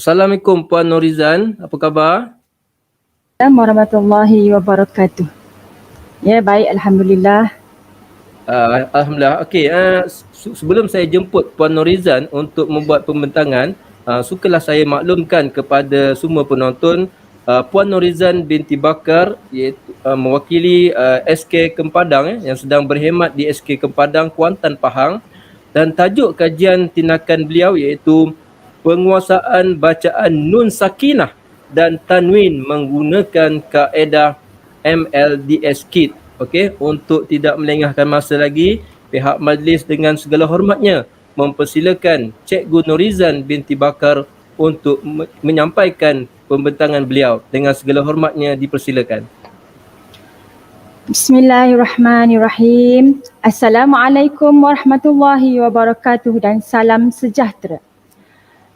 Assalamualaikum Puan Norizan, apa khabar? Assalamualaikum warahmatullahi wabarakatuh. Ya, baik, Alhamdulillah. Alhamdulillah. Okey, sebelum saya jemput Puan Norizan untuk membuat pembentangan, sukalah saya maklumkan kepada semua penonton, Puan Norizan binti Bakar iaitu mewakili SK Kempadan yang sedang berkhidmat di SK Kempadan Kuantan Pahang, dan tajuk kajian tindakan beliau iaitu penguasaan bacaan Nun Sakinah dan Tanwin menggunakan kaedah MLDS Kit. Okey, untuk tidak melengahkan masa lagi, pihak majlis dengan segala hormatnya mempersilakan Cikgu Norizan binti Bakar untuk menyampaikan pembentangan beliau. Dengan segala hormatnya dipersilakan. Bismillahirrahmanirrahim. Assalamualaikum warahmatullahi wabarakatuh dan salam sejahtera.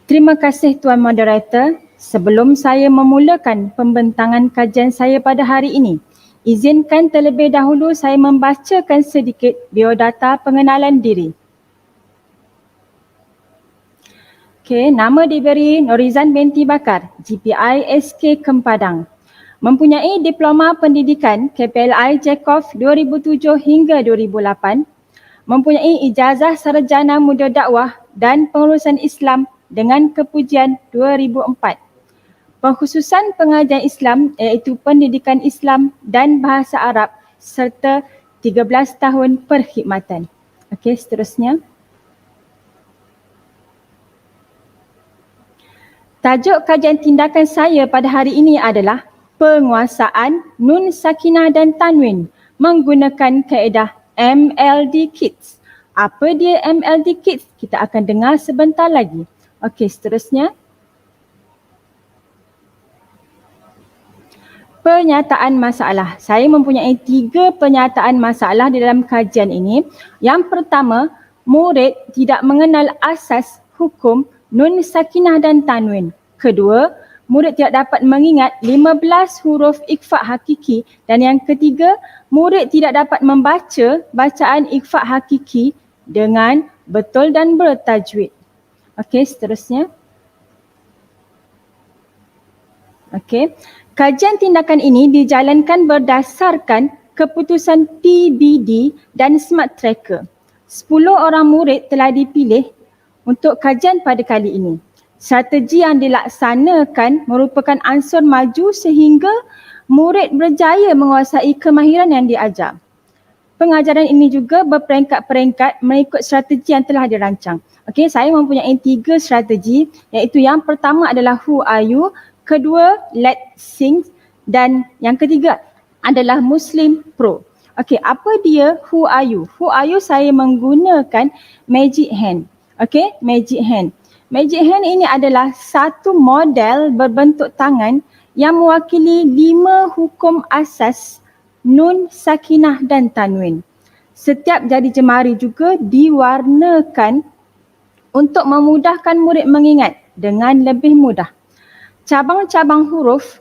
Terima kasih Tuan Moderator. Sebelum saya memulakan pembentangan kajian saya pada hari ini, izinkan terlebih dahulu saya membacakan sedikit biodata pengenalan diri. Okey, nama diberi Norizan binti Bakar, GPI SK Kempadan. Mempunyai diploma pendidikan KPLI Jacob 2007 hingga 2008. Mempunyai ijazah sarjana muda dakwah dan pengurusan Islam dengan kepujian 2004. Pengkhususan pengajian Islam iaitu pendidikan Islam dan bahasa Arab serta 13 tahun perkhidmatan. Okey, seterusnya. Tajuk kajian tindakan saya pada hari ini adalah penguasaan Nun Sakinah dan Tanwin menggunakan kaedah MLD Kits. Apa dia MLD Kits? Kita akan dengar sebentar lagi. Okey, seterusnya. Penyataan masalah. Saya mempunyai 3 penyataan masalah di dalam kajian ini. Yang pertama, murid tidak mengenal asas hukum Nun Sakinah dan Tanwin. Kedua, murid tidak dapat mengingat 15 huruf ikhfa' hakiki. Dan yang ketiga, murid tidak dapat membaca bacaan ikhfa' hakiki dengan betul dan bertajwid. Okey, seterusnya. Okey. Kajian tindakan ini dijalankan berdasarkan keputusan PBD dan Smart Tracker. 10 orang murid telah dipilih untuk kajian pada kali ini. Strategi yang dilaksanakan merupakan ansur maju sehingga murid berjaya menguasai kemahiran yang diajar. Pengajaran ini juga berperingkat-peringkat mengikut strategi yang telah dirancang. Okey, saya mempunyai 3 strategi, iaitu yang pertama adalah Who Are You, kedua Let's Sing dan yang ketiga adalah Muslim Pro. Okey, apa dia Who Are You? Who Are You saya menggunakan Magic Hand. Okey, Magic Hand. Magic Hand ini adalah satu model berbentuk tangan yang mewakili 5 hukum asas Nun, Sakinah dan Tanwin. Setiap jari jemari juga diwarnakan untuk memudahkan murid mengingat dengan lebih mudah. Cabang-cabang huruf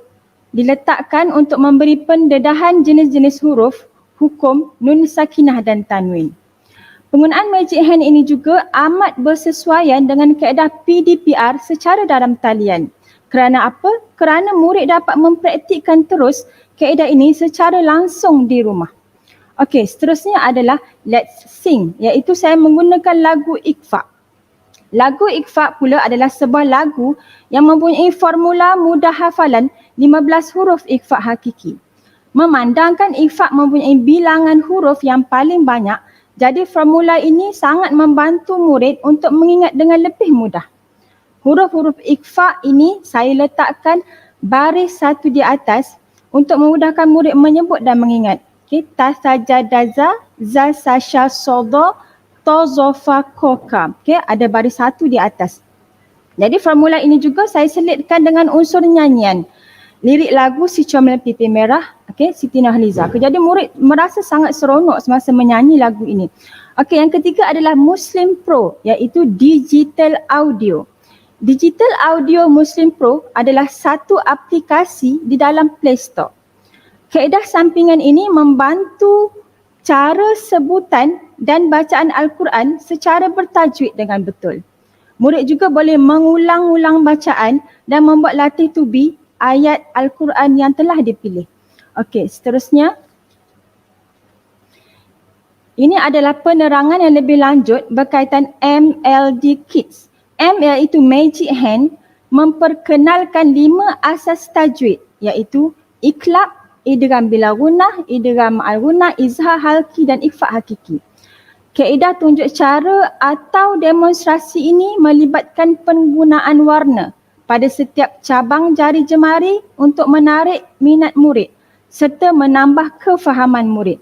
diletakkan untuk memberi pendedahan jenis-jenis huruf hukum Nun, Sakinah dan Tanwin. Penggunaan Magic Hand ini juga amat bersesuaian dengan kaedah PDPR secara dalam talian. Kerana apa? Kerana murid dapat mempraktikkan terus kaedah ini secara langsung di rumah. Okey, seterusnya adalah Let's Sing, iaitu saya menggunakan lagu ikhfa'. Lagu ikhfa' pula adalah sebuah lagu yang mempunyai formula mudah hafalan 15 huruf ikhfa' hakiki. Memandangkan ikhfa' mempunyai bilangan huruf yang paling banyak, jadi formula ini sangat membantu murid untuk mengingat dengan lebih mudah. Huruf-huruf ikhfa' ini saya letakkan baris satu di atas untuk memudahkan murid menyebut dan mengingat. Ta sajadaza, za sasha sodo, to zofa koka. Okey, ada baris satu di atas. Jadi formula ini juga saya selitkan dengan unsur nyanyian. Lirik lagu Si Comel Pipi Merah, okey, Siti Nurhaliza. Jadi murid merasa sangat seronok semasa menyanyi lagu ini. Okey, yang ketiga adalah Muslim Pro, iaitu digital audio. Digital Audio Muslim Pro adalah satu aplikasi di dalam Play Store. Kaedah sampingan ini membantu cara sebutan dan bacaan Al-Quran secara bertajwid dengan betul. Murid juga boleh mengulang-ulang bacaan dan membuat latih tubi ayat Al-Quran yang telah dipilih. Okey, seterusnya. Ini adalah penerangan yang lebih lanjut berkaitan MLD Kids. M iaitu Magic Hand, memperkenalkan 5 asas tajwid iaitu iqlab, idgham bila gunnah, idgham al-gunnah, izhar halqi dan ikhfa hakiki. Kaedah tunjuk cara atau demonstrasi ini melibatkan penggunaan warna pada setiap cabang jari jemari untuk menarik minat murid serta menambah kefahaman murid.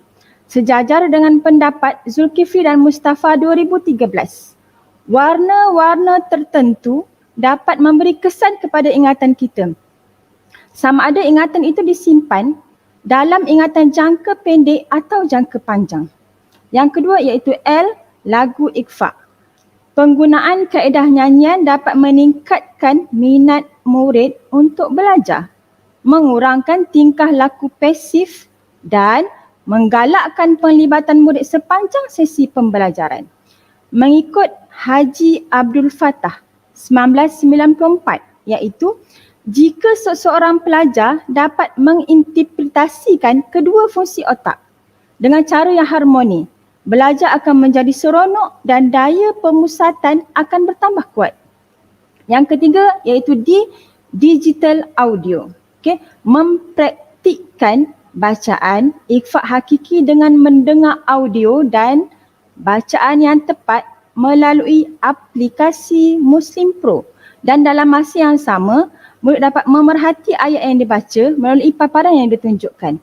Sejajar dengan pendapat Zulkifli dan Mustafa 2013, warna-warna tertentu dapat memberi kesan kepada ingatan kita. Sama ada ingatan itu disimpan dalam ingatan jangka pendek atau jangka panjang. Yang kedua iaitu L, lagu ikhfa. Penggunaan kaedah nyanyian dapat meningkatkan minat murid untuk belajar, mengurangkan tingkah laku pasif dan menggalakkan penglibatan murid sepanjang sesi pembelajaran. Mengikut Haji Abdul Fattah 1994, iaitu jika seseorang pelajar dapat menginterpretasikan kedua fungsi otak dengan cara yang harmoni, belajar akan menjadi seronok dan daya pemusatan akan bertambah kuat. Yang ketiga iaitu digital audio. Okay. Mempraktikkan bacaan ikhfa hakiki dengan mendengar audio dan bacaan yang tepat melalui aplikasi Muslim Pro, dan dalam masa yang sama murid dapat memerhati ayat yang dibaca melalui paparan yang ditunjukkan.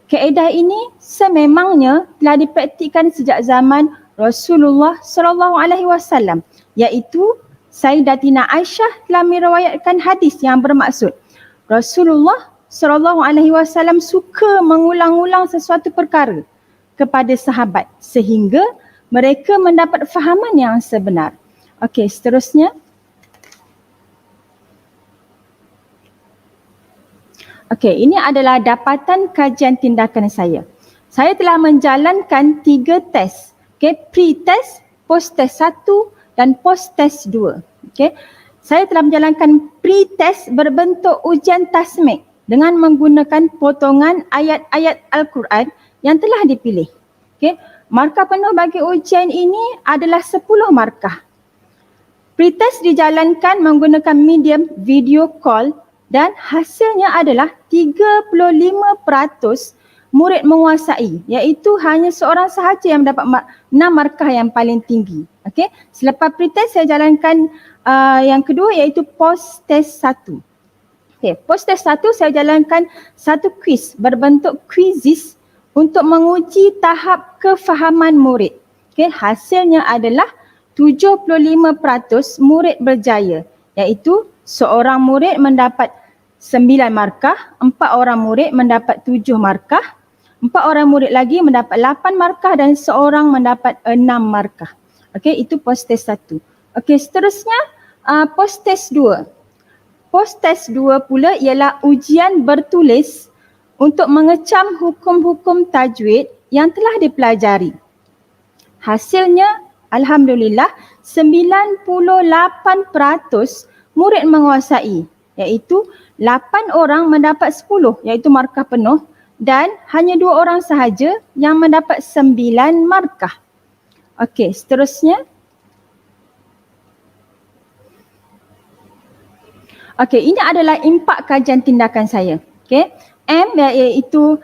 Kaedah ini sememangnya telah dipraktikkan sejak zaman Rasulullah SAW, iaitu Sayyidatina Aisyah telah meriwayatkan hadis yang bermaksud Rasulullah SAW suka mengulang-ulang sesuatu perkara kepada sahabat sehingga mereka mendapat fahaman yang sebenar. Okey, seterusnya. Okey, ini adalah dapatan kajian tindakan saya. Saya telah menjalankan 3 test. Okey, pre-test, post-test 1 dan post-test 2. Okey. Saya telah menjalankan pre-test berbentuk ujian tasmik dengan menggunakan potongan ayat-ayat Al-Quran yang telah dipilih. Okay. Markah penuh bagi ujian ini adalah 10 markah. Pretest dijalankan menggunakan medium video call dan hasilnya adalah 35% murid menguasai, iaitu hanya seorang sahaja yang mendapat 6 markah yang paling tinggi. Okay. Selepas pretest saya jalankan yang kedua iaitu post-test 1. Okay, post-test 1 saya jalankan satu kuis berbentuk quizzes untuk menguji tahap kefahaman murid. Okay, hasilnya adalah 75% murid berjaya, iaitu seorang murid mendapat 9 markah, 4 orang murid mendapat 7 markah, 4 orang murid lagi mendapat 8 markah dan seorang mendapat 6 markah. Okay, itu post-test 1. Okay, seterusnya post-test 2. Post-test 2 pula ialah ujian bertulis untuk mengecam hukum-hukum tajwid yang telah dipelajari. Hasilnya, alhamdulillah, 98% murid menguasai, iaitu 8 orang mendapat 10, iaitu markah penuh, dan hanya 2 orang sahaja yang mendapat 9 markah. Okey, seterusnya. Okey, ini adalah impak kajian tindakan saya. Okey, M iaitu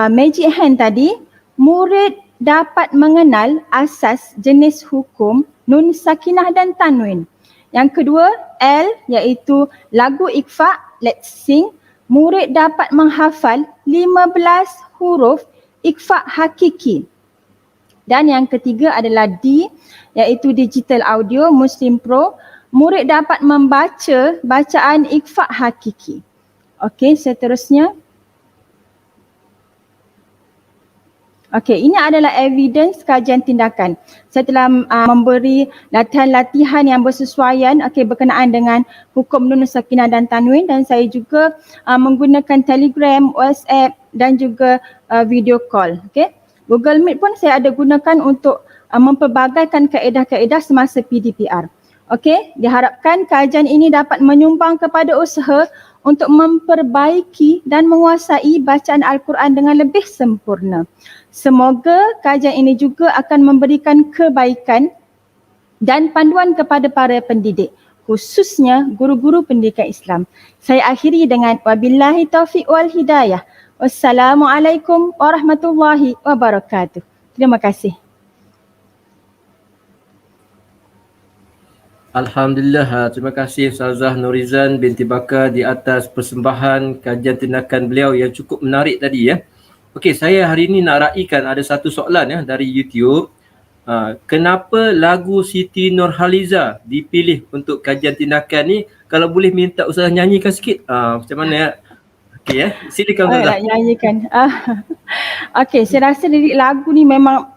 magic hand tadi, murid dapat mengenal asas jenis hukum nun sakinah dan tanwin. Yang kedua, L iaitu lagu ikhfa, let's sing, murid dapat menghafal 15 huruf ikhfa hakiki. Dan yang ketiga adalah D iaitu digital audio Muslim Pro, murid dapat membaca bacaan ikhfa hakiki. Okey, seterusnya. Okey, ini adalah evidence kajian tindakan. Saya telah memberi latihan-latihan yang bersesuaian berkenaan dengan hukum nun sakinah dan tanwin, dan saya juga menggunakan Telegram, WhatsApp dan juga video call. Okey. Google Meet pun saya ada gunakan untuk mempelbagaikan kaedah-kaedah semasa PDPR. Okey, diharapkan kajian ini dapat menyumbang kepada usaha untuk memperbaiki dan menguasai bacaan Al-Quran dengan lebih sempurna. Semoga kajian ini juga akan memberikan kebaikan dan panduan kepada para pendidik, khususnya guru-guru pendidikan Islam. Saya akhiri dengan wabillahi taufiq wal hidayah. Wassalamualaikum warahmatullahi wabarakatuh. Terima kasih. Alhamdulillah, terima kasih Ustazah Nurizan binti Bakar di atas persembahan kajian tindakan beliau yang cukup menarik tadi ya. Okey, saya hari ini nak raikan ada satu soalan ya dari YouTube. Kenapa lagu Siti Nurhaliza dipilih untuk kajian tindakan ni? Kalau boleh minta Ustazah nyanyikan sikit. Macam mana ya? Okey ya, silakan Ustazah. Nak nyanyikan. Okey, saya rasa lirik lagu ni memang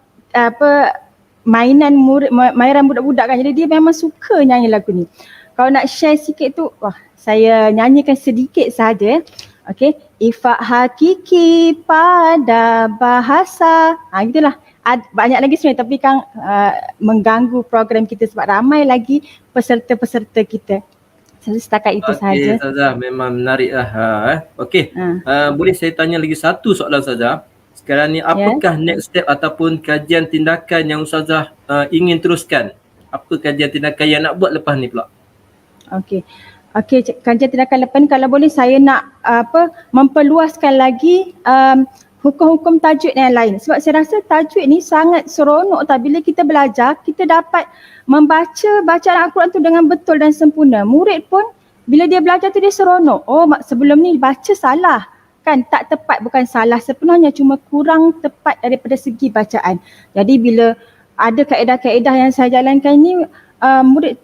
mainan budak-budak kan. Jadi dia memang suka nyanyi lagu ni. Kalau nak share sikit tu, saya nyanyikan sedikit saja. Okey, ifak hakiki pada bahasa. Gitulah. Banyak lagi sebenarnya tapi kan mengganggu program kita sebab ramai lagi peserta-peserta kita. Setakat itu saja. Okey Ustazah, memang menarik lah. Okey, boleh saya tanya lagi satu soalan Ustazah? Sekarang ni apakah next step ataupun kajian tindakan yang Ustazah ingin teruskan? Apa kajian tindakan yang nak buat lepas ni pula? Okey, kajian tindakan lepas ni kalau boleh saya nak memperluaskan lagi hukum-hukum tajwid yang lain. Sebab saya rasa tajwid ni sangat seronok bila kita belajar, kita dapat membaca bacaan Al-Quran tu dengan betul dan sempurna. Murid pun bila dia belajar tu dia seronok. Oh, sebelum ni baca salah. Kan tak tepat, bukan salah sepenuhnya, cuma kurang tepat daripada segi bacaan. Jadi bila ada kaedah-kaedah yang saya jalankan ni, murid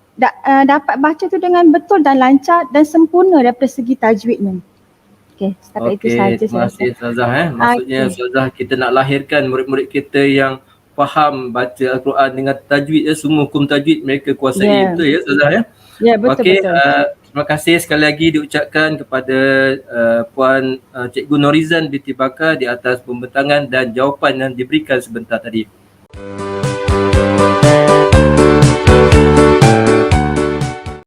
dapat baca tu dengan betul dan lancar dan sempurna daripada segi tajwidnya. Okey, setakat itu saja. Terima kasih Ustazah. Maksudnya Ustazah, kita nak lahirkan murid-murid kita yang faham baca Al-Quran dengan tajwid, semua hukum tajwid mereka kuasai. Betul ya Ustazah ya? Ya, betul. Okey, terima kasih sekali lagi diucapkan kepada Puan Cikgu Nurizan binti Bakar di atas pembentangan dan jawapan yang diberikan sebentar tadi.